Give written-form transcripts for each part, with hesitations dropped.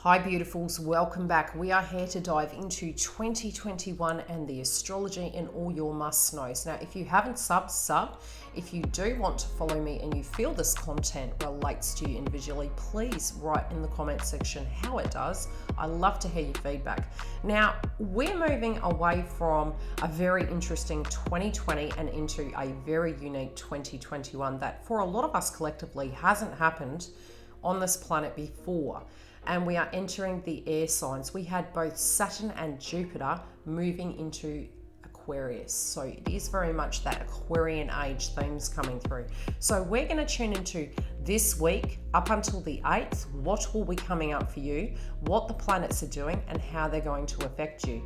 Hi beautifuls, welcome back. We are here to dive into 2021 and the astrology and all your must knows. Now, if you haven't sub. If you do want to follow me and you feel this content relates to you individually, please write in the comment section how it does. I love to hear your feedback. Now, we're moving away from a very interesting 2020 and into a very unique 2021 that for a lot of us collectively hasn't happened on this planet before. And we are entering the air signs. We had both Saturn and Jupiter moving into Aquarius. So it is very much that Aquarian age themes coming through. So we're going to tune into this week up until the 8th, what will be coming up for you, what the planets are doing, and how they're going to affect you.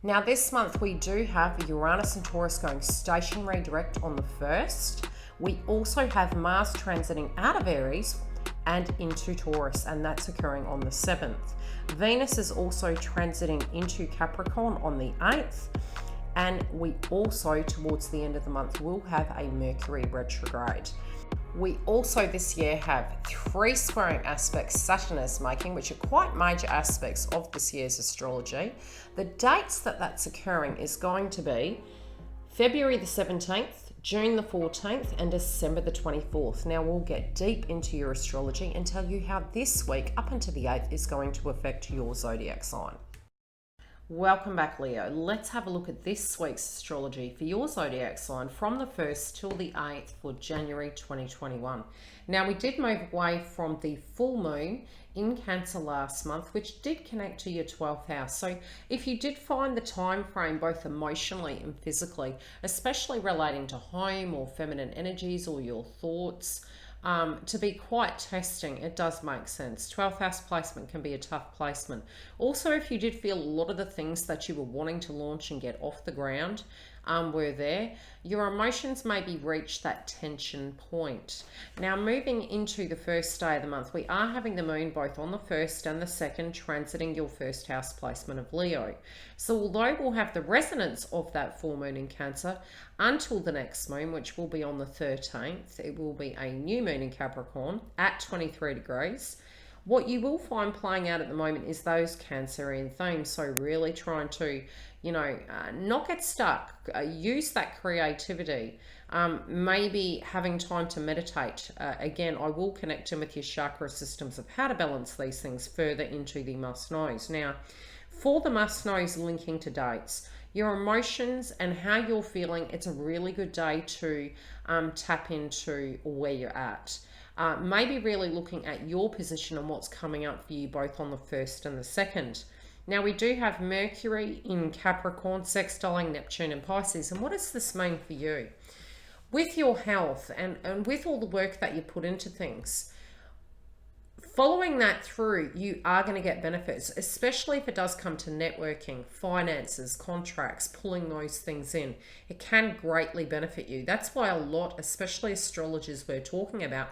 Now this month we do have Uranus and Taurus going stationary direct on the 1st. We also have Mars transiting out of Aries and into Taurus, and that's occurring on the 7th. Venus is also transiting into Capricorn on the 8th, and we also, towards the end of the month, will have a Mercury retrograde. We also this year have 3 squaring aspects Saturn is making, which are quite major aspects of this year's astrology. The dates that that's occurring is going to be February the 17th, June the 14th and December the 24th. Now we'll get deep into your astrology and tell you how this week up until the 8th is going to affect your zodiac sign. Welcome back, Leo. Let's have a look at this week's astrology for your zodiac sign from the 1st till the 8th for January 2021. Now we did move away from the full moon in Cancer last month, which did connect to your 12th house. So if you did find the time frame both emotionally and physically, especially relating to home or feminine energies or your thoughts, to be quite testing, it does make sense. 12th house placement can be a tough placement. Also, if you did feel a lot of the things that you were wanting to launch and get off the ground were there, your emotions maybe reached that tension point. Now moving into the first day of the month, we are having the moon both on the 1st and the 2nd transiting your 1st house placement of Leo. So although we'll have the resonance of that full moon in Cancer until the next moon, which will be on the 13th, it will be a new moon in Capricorn at 23 degrees. What you will find playing out at the moment is those Cancerian themes. So really trying to, not get stuck, use that creativity, maybe having time to meditate. Again, I will connect in with your chakra systems of how to balance these things further into the must knows. Now, for the must knows linking to dates, your emotions and how you're feeling, it's a really good day to tap into where you're at. Maybe really looking at your position and what's coming up for you both on the 1st and the 2nd. Now we do have Mercury in Capricorn sextiling Neptune and Pisces. And what does this mean for you? With your health and with all the work that you put into things, following that through, you are going to get benefits, especially if it does come to networking, finances, contracts, pulling those things in. It can greatly benefit you. That's why a lot, especially astrologers, we're talking about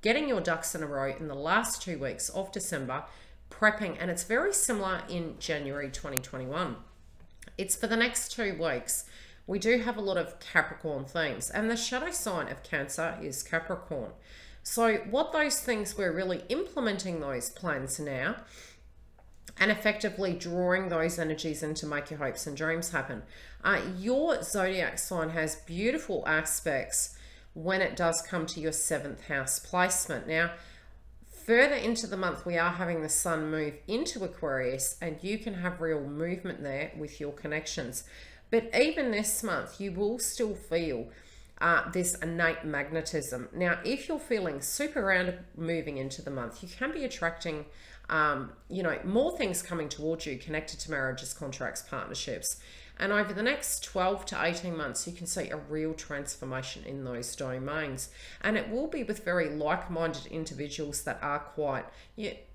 getting your ducks in a row in the last 2 weeks of December, prepping, and it's very similar in January 2021. It's for the next 2 weeks. We do have a lot of Capricorn themes, and the shadow sign of Cancer is Capricorn. So what those things, we're really implementing those plans now and effectively drawing those energies in to make your hopes and dreams happen. Your zodiac sign has beautiful aspects when it does come to your 7th house placement. Now, further into the month, we are having the sun move into Aquarius, and you can have real movement there with your connections. But even this month, you will still feel this innate magnetism. Now, if you're feeling super grounded moving into the month, you can be attracting, more things coming towards you connected to marriages, contracts, partnerships. And over the next 12 to 18 months, you can see a real transformation in those domains. And it will be with very like-minded individuals that are quite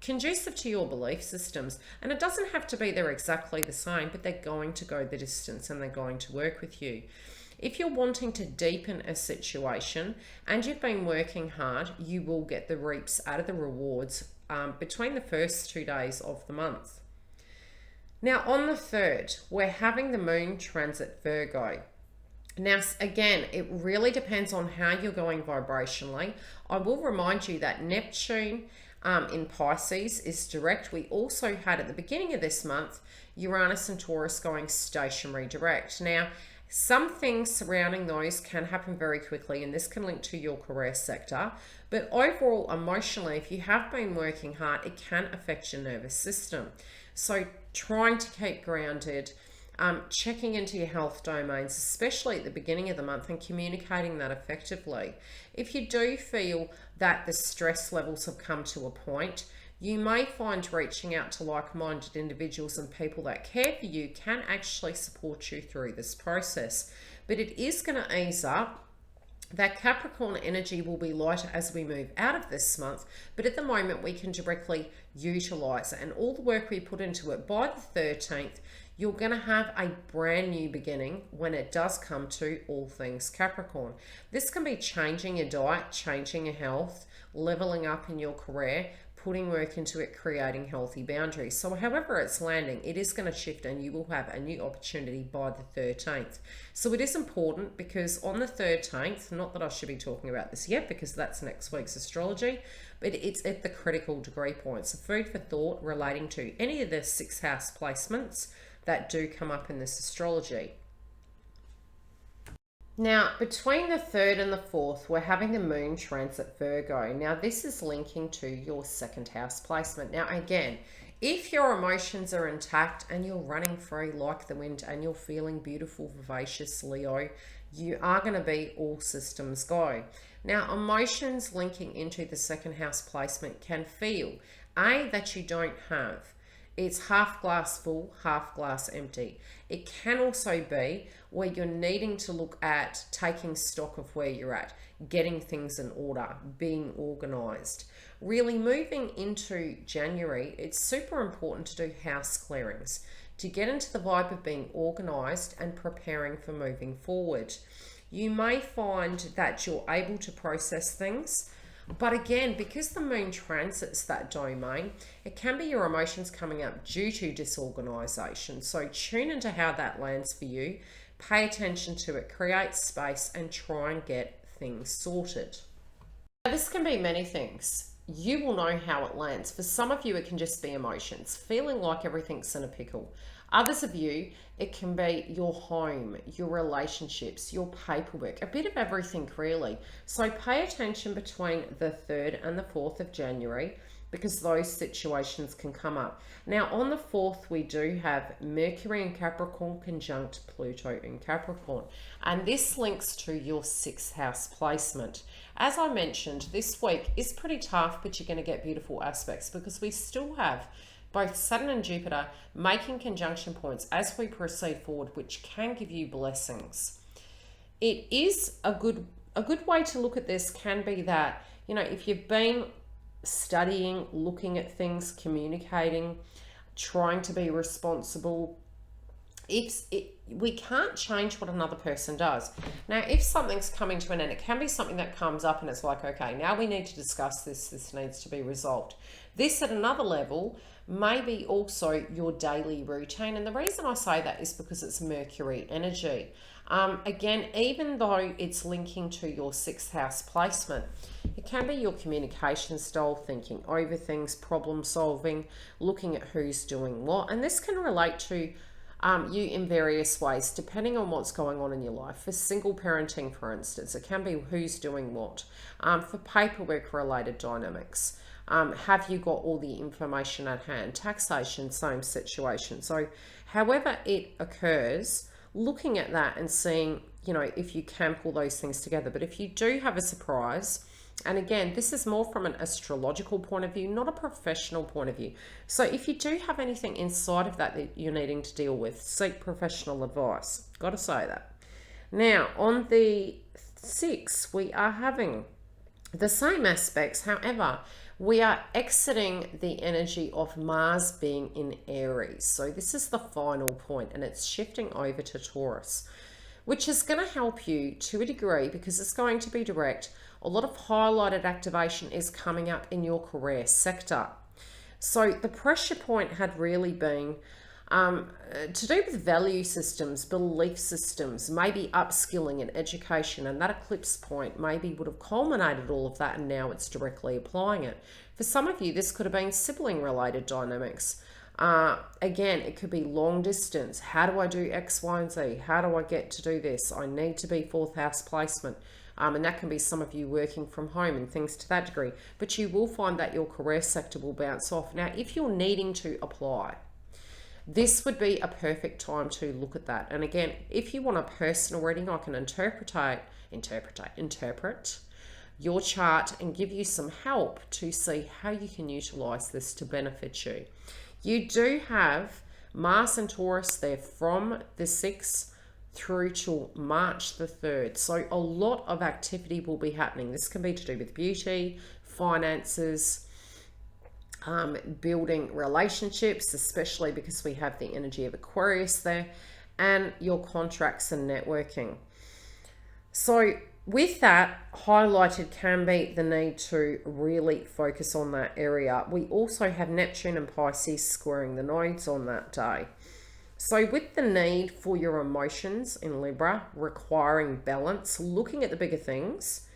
conducive to your belief systems. And it doesn't have to be they're exactly the same, but they're going to go the distance and they're going to work with you. If you're wanting to deepen a situation and you've been working hard, you will get the reaps out of the rewards between the first 2 days of the month. Now on the 3rd, we're having the moon transit Virgo. Now, again, it really depends on how you're going vibrationally. I will remind you that Neptune in Pisces is direct. We also had at the beginning of this month Uranus and Taurus going stationary direct. Now, some things surrounding those can happen very quickly, and this can link to your career sector. But overall, emotionally, if you have been working hard, it can affect your nervous system. So trying to keep grounded, checking into your health domains, especially at the beginning of the month, and communicating that effectively. If you do feel that the stress levels have come to a point, you may find reaching out to like-minded individuals and people that care for you can actually support you through this process. But it is going to ease up. That Capricorn energy will be lighter as we move out of this month, but at the moment we can directly utilize it, and all the work we put into it by the 13th, you're going to have a brand new beginning when it does come to all things Capricorn. This can be changing your diet, changing your health, leveling up in your career, putting work into it, creating healthy boundaries. So however it's landing, it is going to shift, and you will have a new opportunity by the 13th. So it is important because on the 13th, not that I should be talking about this yet because that's next week's astrology, but it's at the critical degree point. So food for thought relating to any of the 6th house placements that do come up in this astrology. Now, between the 3rd and the 4th, we're having the moon transit Virgo. Now, this is linking to your 2nd house placement. Now, again, if your emotions are intact and you're running free like the wind and you're feeling beautiful, vivacious, Leo, you are going to be all systems go. Now, emotions linking into the 2nd house placement can feel, that you don't have. It's half glass full, half glass empty. It can also be where you're needing to look at taking stock of where you're at, getting things in order, being organized. Really moving into January, it's super important to do house clearings, to get into the vibe of being organized and preparing for moving forward. You may find that you're able to process things, but again, because the moon transits that domain, it can be your emotions coming up due to disorganization. So tune into how that lands for you. Pay attention to it, create space, and try and get things sorted. Now, this can be many things. You will know how it lands. For some of you, it can just be emotions, feeling like everything's in a pickle. Others of you, it can be your home, your relationships, your paperwork, a bit of everything really. So pay attention between the 3rd and the 4th of January because those situations can come up. Now on the 4th, we do have Mercury in Capricorn conjunct Pluto in Capricorn. And this links to your 6th house placement. As I mentioned, this week is pretty tough, but you're going to get beautiful aspects because we still have both Saturn and Jupiter making conjunction points as we proceed forward, which can give you blessings. It is a good way to look at this can be that, if you've been studying, looking at things, communicating, trying to be responsible, we can't change what another person does. Now, if something's coming to an end, it can be something that comes up and it's like, okay, now we need to discuss this. This needs to be resolved. This at another level may be also your daily routine. And the reason I say that is because it's Mercury energy. Again, even though it's linking to your 6th house placement, it can be your communication style, thinking over things, problem solving, looking at who's doing what. And this can relate to you in various ways, depending on what's going on in your life. For single parenting, for instance, it can be who's doing what. For paperwork related dynamics, have you got all the information at hand? Taxation, same situation. So however it occurs, looking at that and seeing, if you can pull those things together. But if you do have a surprise, and again, this is more from an astrological point of view, not a professional point of view. So if you do have anything inside of that you're needing to deal with, seek professional advice. Got to say that. Now, on the 6th, we are having the same aspects. However, we are exiting the energy of Mars being in Aries. So this is the final point, and it's shifting over to Taurus, which is going to help you to a degree because it's going to be direct. A lot of highlighted activation is coming up in your career sector. So the pressure point had really been to do with value systems, belief systems, maybe upskilling and education, and that eclipse point maybe would have culminated all of that, and now it's directly applying it. For some of you, this could have been sibling related dynamics. Again, it could be long distance. How do I do X, Y, and Z? How do I get to do this? I need to be 4th house placement. And that can be some of you working from home and things to that degree. But you will find that your career sector will bounce off. Now, if you're needing to apply, this would be a perfect time to look at that. And again, if you want a personal reading, I can interpret your chart and give you some help to see how you can utilize this to benefit you. You do have Mars and Taurus there from the 6th through till March the 3rd. So a lot of activity will be happening. This can be to do with beauty, finances, building relationships, especially because we have the energy of Aquarius there, and your contracts and networking. So with that, highlighted can be the need to really focus on that area. We also have Neptune and Pisces squaring the nodes on that day. So with the need for your emotions in Libra, requiring balance, looking at the bigger things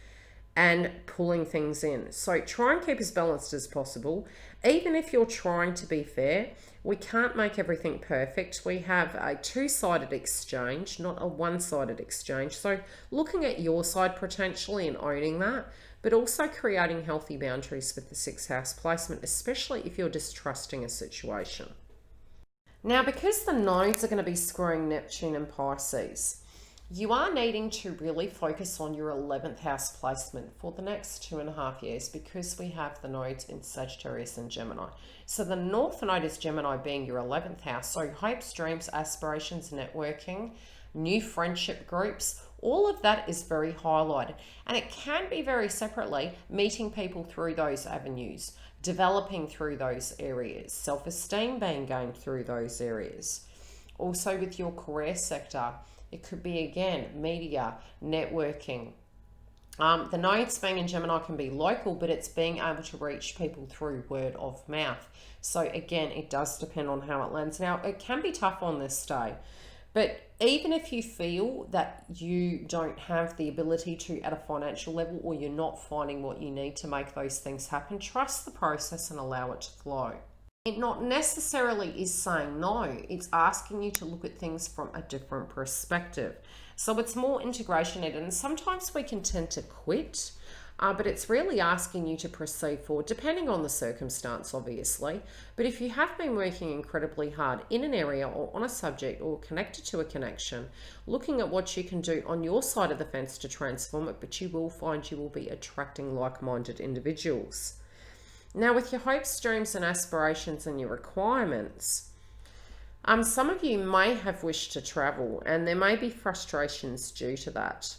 and pulling things in. So try and keep as balanced as possible. Even if you're trying to be fair, we can't make everything perfect. We have a two-sided exchange, not a one-sided exchange. So looking at your side potentially and owning that, but also creating healthy boundaries with the 6th house placement, especially if you're distrusting a situation. Now, because the nodes are going to be screwing Neptune and Pisces, you are needing to really focus on your 11th house placement for the next 2.5 years, because we have the nodes in Sagittarius and Gemini. So the North Node is Gemini, being your 11th house. So hopes, dreams, aspirations, networking, new friendship groups, all of that is very highlighted. And it can be very separately, meeting people through those avenues, developing through those areas, self-esteem being gained through those areas. Also with your career sector, it could be, again, media, networking. The nodes being in Gemini can be local, but it's being able to reach people through word of mouth. So again, it does depend on how it lands. Now, it can be tough on this day, but even if you feel that you don't have the ability to at a financial level, or you're not finding what you need to make those things happen, trust the process and allow it to flow. It not necessarily is saying no, it's asking you to look at things from a different perspective. So it's more integration, and sometimes we can tend to quit, but it's really asking you to proceed forward, depending on the circumstance, obviously. But if you have been working incredibly hard in an area or on a subject or connected to a connection, looking at what you can do on your side of the fence to transform it, but you will find you will be attracting like-minded individuals. Now, with your hopes, dreams, and aspirations and your requirements, some of you may have wished to travel, and there may be frustrations due to that.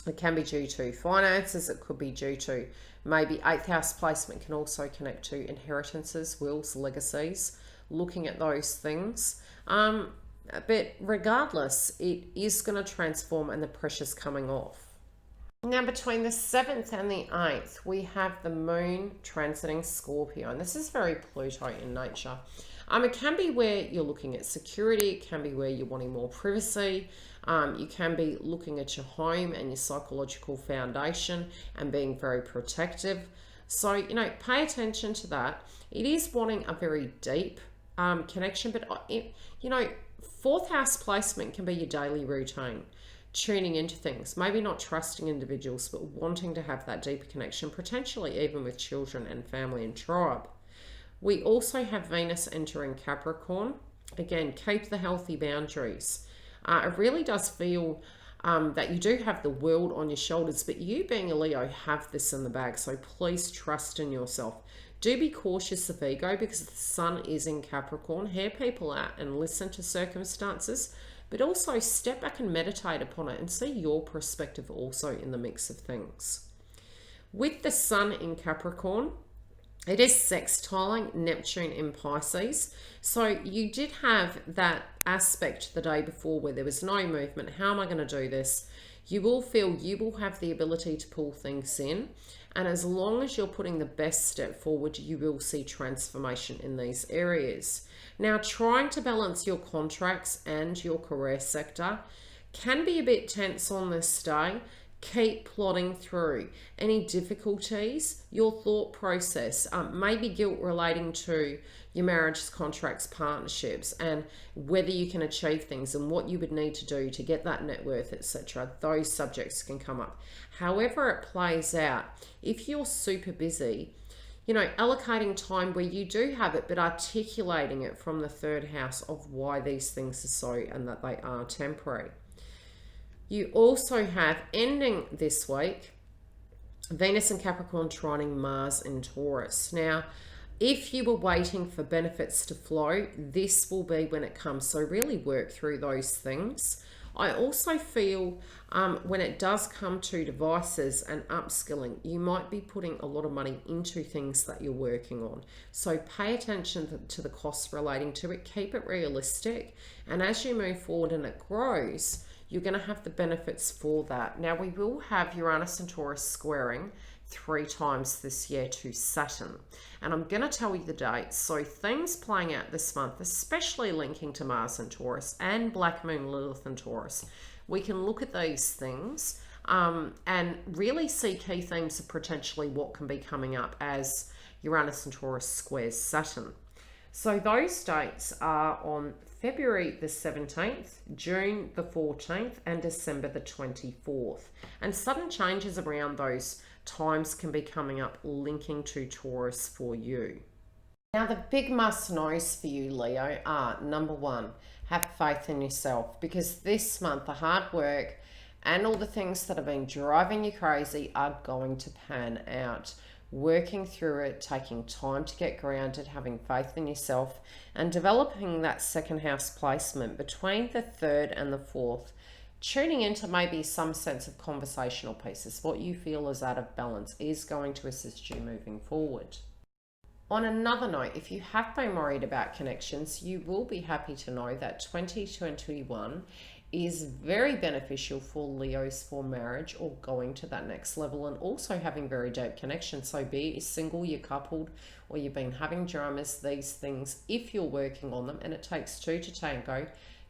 It can be due to finances. It could be due to maybe 8th house placement can also connect to inheritances, wills, legacies, looking at those things. But regardless, it is going to transform, and the pressure's coming off. Now, between the 7th and the 8th, we have the moon transiting Scorpio, and this is very Pluto in nature. It can be where you're looking at security. It can be where you're wanting more privacy. You can be looking at your home and your psychological foundation and being very protective. So, pay attention to that. It is wanting a very deep connection, but, 4th house placement can be your daily routine. Tuning into things, maybe not trusting individuals, but wanting to have that deeper connection, potentially even with children and family and tribe. We also have Venus entering Capricorn. Again, keep the healthy boundaries. It really does feel that you do have the world on your shoulders, but you being a Leo have this in the bag, so please trust in yourself. Do be cautious of ego, because the sun is in Capricorn. Hear people out and listen to circumstances, but also step back and meditate upon it and see your perspective also in the mix of things. With the sun in Capricorn, it is sextiling Neptune in Pisces. So you did have that aspect the day before where there was no movement. How am I going to do this? You will feel you will have the ability to pull things in. And as long as you're putting the best step forward, you will see transformation in these areas. Now, trying to balance your contracts and your career sector can be a bit tense on this day. Keep plodding through any difficulties, your thought process, maybe guilt relating to your marriages, contracts, partnerships, and whether you can achieve things and what you would need to do to get that net worth, etc. Those subjects can come up. However it plays out, if you're super busy, you know, allocating time where you do have it, but articulating it from the third house of why these things are so and that they are temporary. You also have, ending this week, Venus in Capricorn trining Mars in Taurus. Now, if you were waiting for benefits to flow, this will be when it comes. So really work through those things. I also feel when it does come to devices and upskilling, you might be putting a lot of money into things that you're working on. So pay attention to the costs relating to it. Keep it realistic. And as you move forward and it grows, you're going to have the benefits for that. Now, we will have Uranus and Taurus squaring 3 times this year to Saturn. And I'm going to tell you the dates. So things playing out this month, especially linking to Mars and Taurus and Black Moon, Lilith and Taurus. We can look at these things and really see key themes of potentially what can be coming up as Uranus and Taurus squares Saturn. So those dates are on February the 17th, June the 14th, and December the 24th. And sudden changes around those times can be coming up linking to Taurus for you. Now, the big must-knows for you, Leo, are number 1, have faith in yourself, because this month the hard work and all the things that have been driving you crazy are going to pan out. Working through it, taking time to get grounded, having faith in yourself, and developing that second house placement between the 3rd and the 4th, tuning into maybe some sense of conversational pieces. What you feel is out of balance is going to assist you moving forward. On another note, if you have been worried about connections, you will be happy to know that 2021 is very beneficial for Leos for marriage or going to that next level, and also having very deep connections. So be it single, you're coupled, or you've been having dramas, these things, if you're working on them, and it takes 2 to tango,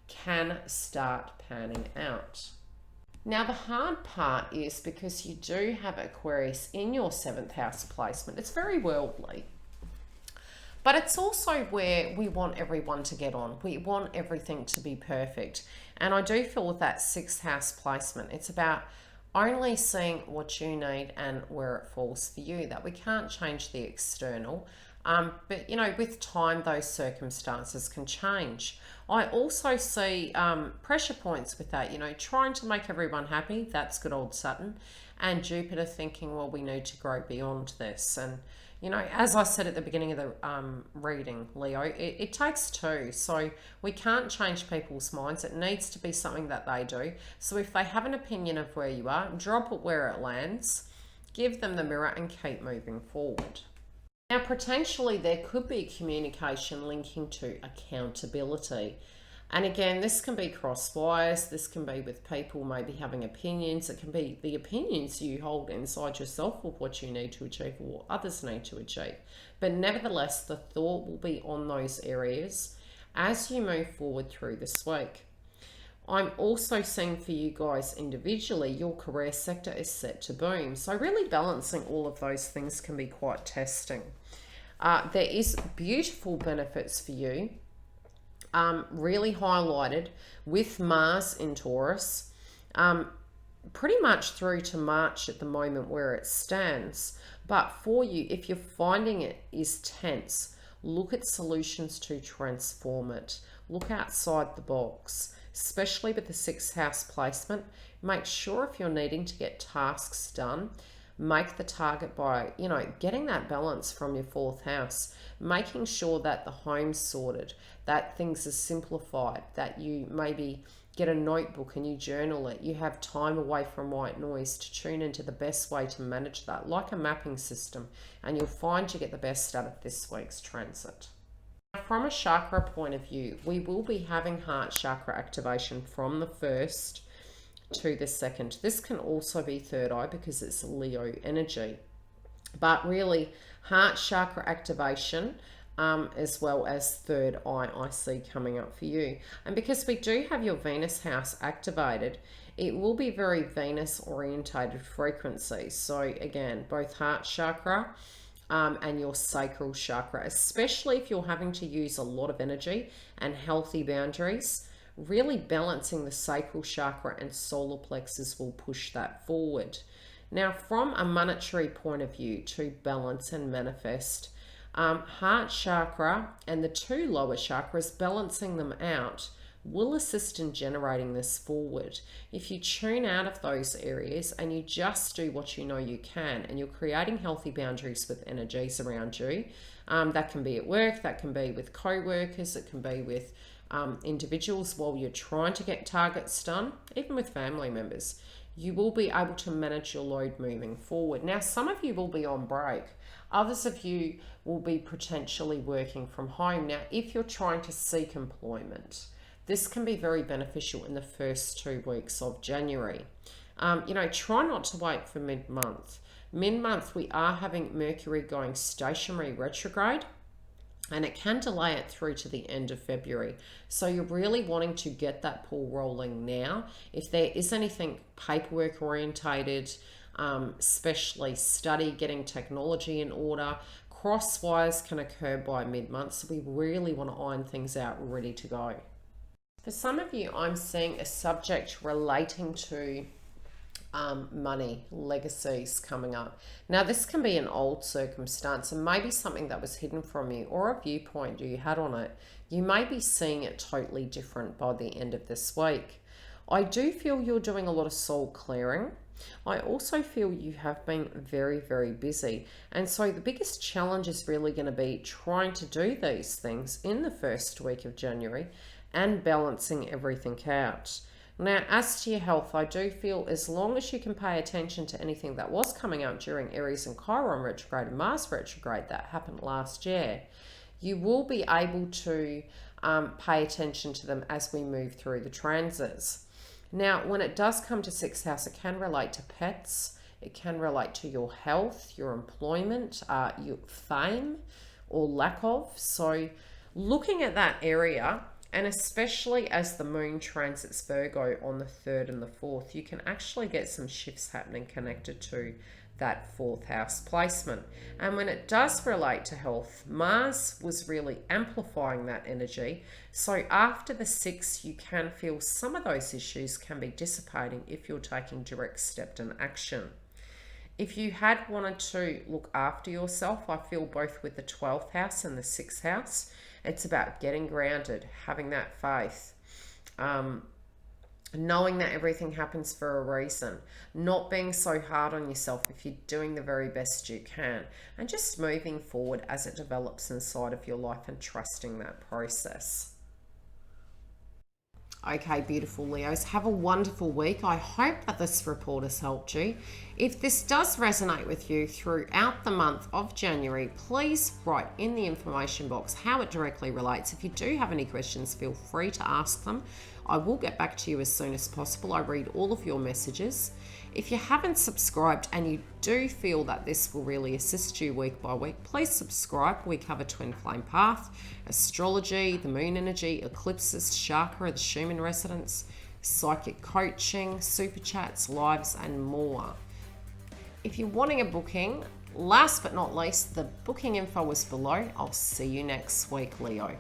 can start panning out. Now, the hard part is because you do have Aquarius in your 7th house placement. It's very worldly. But it's also where we want everyone to get on. We want everything to be perfect. And I do feel with that 6th house placement, it's about only seeing what you need and where it falls for you, that we can't change the external. But, you know, with time, those circumstances can change. I also see pressure points with that, you know, trying to make everyone happy. That's good old Saturn. And Jupiter thinking, well, we need to grow beyond this. And, you know, as I said at the beginning of the reading, Leo, it takes 2. So we can't change people's minds. It needs to be something that they do. So if they have an opinion of where you are, drop it where it lands, give them the mirror and keep moving forward. Now, potentially there could be communication linking to accountability. And again, this can be cross wires, this can be with people maybe having opinions, it can be the opinions you hold inside yourself of what you need to achieve or what others need to achieve. But nevertheless, the thought will be on those areas as you move forward through this week. I'm also seeing for you guys individually, your career sector is set to boom. So really balancing all of those things can be quite testing. There is beautiful benefits for you. Really highlighted with Mars in Taurus, pretty much through to March at the moment where it stands. But for you, if you're finding it is tense, look at solutions to transform it. Look outside the box, especially with the 6th house placement. Make sure if you're needing to get tasks done, make the target by, you know, getting that balance from your 4th house, making sure that the home's sorted, that things are simplified, that you maybe get a notebook and you journal it. You have time away from white noise to tune into the best way to manage that, like a mapping system, and you'll find you get the best out of this week's transit. From a chakra point of view, we will be having heart chakra activation from the 1st to the 2nd. This can also be third eye because it's Leo energy. But really, heart chakra activation, as well as third eye, I see coming up for you. And because we do have your Venus house activated, it will be very Venus orientated frequencies. So again, both heart chakra and your sacral chakra, especially if you're having to use a lot of energy and healthy boundaries, really balancing the sacral chakra and solar plexus will push that forward. Now, from a monetary point of view, to balance and manifest, heart chakra and the two lower chakras, balancing them out will assist in generating this forward. If you tune out of those areas and you just do what you know you can, and you're creating healthy boundaries with energies around you, that can be at work, that can be with co-workers, it can be with individuals while you're trying to get targets done, even with family members, you will be able to manage your load moving forward. Now, some of you will be on break. Others of you will be potentially working from home. Now, if you're trying to seek employment, this can be very beneficial in the first 2 weeks of January. Try not to wait for mid-month. Mid-month, we are having Mercury going stationary retrograde, and it can delay it through to the end of February. So you're really wanting to get that ball rolling now. If there is anything paperwork orientated, especially study, getting technology in order, cross wires can occur by mid-month. So we really want to iron things out, ready to go. For some of you, I'm seeing a subject relating to money, legacies coming up. Now, this can be an old circumstance and maybe something that was hidden from you, or a viewpoint you had on it. You may be seeing it totally different by the end of this week. I do feel you're doing a lot of soul clearing. I also feel you have been very, very busy. And so the biggest challenge is really going to be trying to do these things in the first week of January and balancing everything out. Now, as to your health, I do feel as long as you can pay attention to anything that was coming up during Aries and Chiron retrograde and Mars retrograde that happened last year, you will be able to pay attention to them as we move through the transits. Now, when it does come to 6th house, it can relate to pets, it can relate to your health, your employment, your fame or lack of. So looking at that area, and especially as the moon transits Virgo on the 3rd and the 4th, you can actually get some shifts happening connected to that 4th house placement. And when it does relate to health, Mars was really amplifying that energy. So after the 6th, you can feel some of those issues can be dissipating if you're taking direct step in action. If you had wanted to look after yourself, I feel both with the 12th house and the 6th house, it's about getting grounded, having that faith, knowing that everything happens for a reason, not being so hard on yourself if you're doing the very best you can, and just moving forward as it develops inside of your life and trusting that process. Okay, beautiful Leos, have a wonderful week. I hope that this report has helped you. If this does resonate with you throughout the month of January, please write in the information box how it directly relates. If you do have any questions, feel free to ask them. I will get back to you as soon as possible. I read all of your messages. If you haven't subscribed and you do feel that this will really assist you week by week, please subscribe. We cover twin flame path, astrology, the moon energy, eclipses, chakra, the Schumann resonance, psychic coaching, super chats, lives, and more. If you're wanting a booking, last but not least, the booking info is below. I'll see you next week, Leo.